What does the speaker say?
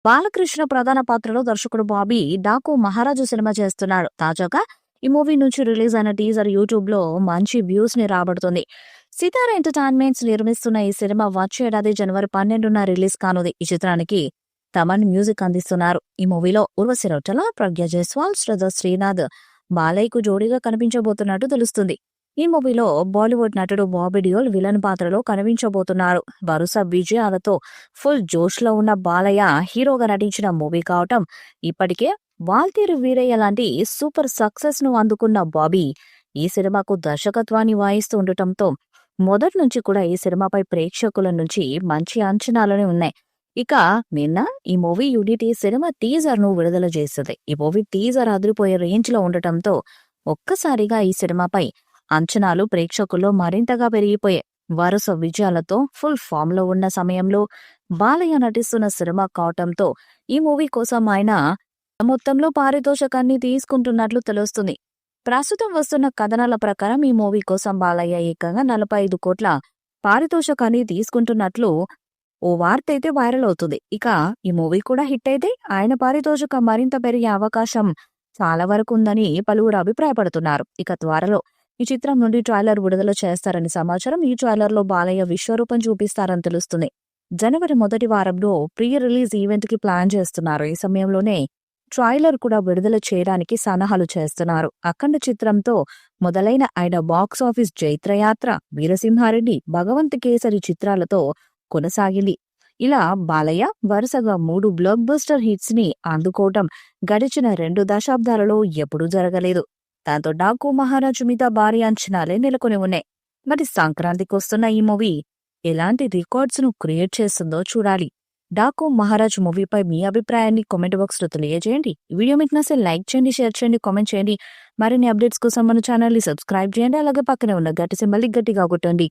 బాలకృష్ణ ప్రధాన పాత్రలో దర్శకుడు బాబీ డాకు మహారాజు సినిమా చేస్తున్నాడు. తాజాగా ఈ మూవీ నుంచి రిలీజ్ అయిన టీజర్ యూట్యూబ్ లో మంచి వ్యూస్ ని రాబడుతుంది. సితార ఎంటర్టైన్మెంట్స్ నిర్మిస్తున్న ఈ సినిమా వచ్చే ఏడాది జనవరి 12న రిలీజ్ కానుంది. ఈ చిత్రానికి తమన్ మ్యూజిక్ అందిస్తున్నారు. ఈ మూవీలో ఉర్వశి రౌటెల, ప్రజ్ఞ జైస్వాల్, శ్రద్ధ శ్రీనాథ్ బాలయ్యకు జోడీగా కనిపించబోతున్నట్టు తెలుస్తుంది. ఈ మూవీలో బాలీవుడ్ నటుడు బాబీ డియోల్ విలన్ పాత్రలో కనిపించబోతున్నారు. వరుస విజయాలతో ఫుల్ జోష్ లో ఉన్న బాలయ్య హీరోగా నటించిన మూవీ కావటం, ఇప్పటికే వాల్తీరు వీరయ్య లాంటి సూపర్ సక్సెస్ ను అందుకున్న బాబీ ఈ సినిమాకు దర్శకత్వాన్ని వాయిస్తూ ఉండటంతో మొదటి నుంచి కూడా ఈ సినిమాపై ప్రేక్షకుల నుంచి మంచి అంచనాలనే ఉన్నాయి. ఇక నిన్న ఈ మూవీ యూనిటీ సినిమా టీజర్ ను విడుదల చేసింది. ఈ మూవీ టీజర్ అదిరిపోయే రేంజ్ లో ఉండటంతో ఒక్కసారిగా ఈ సినిమాపై అంచనాలు ప్రేక్షకుల్లో మరింతగా పెరిగిపోయాయి. వరుస విజయాలతో ఫుల్ ఫామ్ లో ఉన్న సమయంలో బాలయ్య నటిస్తున్న సినిమా కావటంతో ఈ మూవీ కోసం ఆయన మొత్తంలో పారితోషికాన్ని తీసుకుంటున్నట్లు తెలుస్తుంది. ప్రస్తుతం వస్తున్న కథనాల ప్రకారం ఈ మూవీ కోసం బాలయ్య ఏకంగా 45 కోట్ల పారితోషికాన్ని తీసుకుంటున్నట్లు ఓ వార్త అయితే వైరల్ అవుతుంది. ఇక ఈ మూవీ కూడా హిట్ అయితే ఆయన పారితోషికం మరింత పెరిగే అవకాశం చాలా వరకు ఉందని పలువురు అభిప్రాయపడుతున్నారు. ఇక త్వరలో ఈ చిత్రం నుండి ట్రైలర్ విడుదల చేస్తారని సమాచారం. ఈ ట్రైలర్ లో బాలయ్య విశ్వరూపం చూపిస్తారని తెలుస్తుంది. జనవరి మొదటి వారంలో ప్రీ రిలీజ్ ఈవెంట్ కి ప్లాన్ చేస్తున్నారు. ఈ సమయంలోనే ట్రైలర్ కూడా విడుదల చేయడానికి సన్నాహాలు చేస్తున్నారు. అఖండ చిత్రంతో మొదలైన ఆయన బాక్స్ ఆఫీస్ జైత్రయాత్ర, వీరసింహారెడ్డి, భగవంత్ కేసరి చిత్రాలతో కొనసాగింది. ఇలా బాలయ్య వరుసగా 3 బ్లాక్ బస్టర్ హిట్స్ ని అందుకోవటం గడిచిన 2 దశాబ్దాలలో ఎప్పుడూ జరగలేదు. దాంతో డాకు మహారాజు మీద భారీ అంచనాలే నెలకొని ఉన్నాయి. మరి సంక్రాంతికి వస్తున్న ఈ మూవీ ఎలాంటి రికార్డ్స్ ను క్రియేట్ చేస్తుందో చూడాలి. డాకు మహారాజ్ మూవీపై మీ అభిప్రాయాన్ని కామెంట్ బాక్స్ లో తెలియజేయండి. ఈ వీడియో మీకు నచ్చితే లైక్ చేయండి, షేర్ చేయండి, కామెంట్ చేయండి. మరిన్ని అప్డేట్స్ కోసం మన ఛానల్ ని సబ్స్క్రైబ్ చేయండి. అలాగే పక్కనే ఉన్న గట్టి సింబల్ ని గట్టిగా కొట్టండి.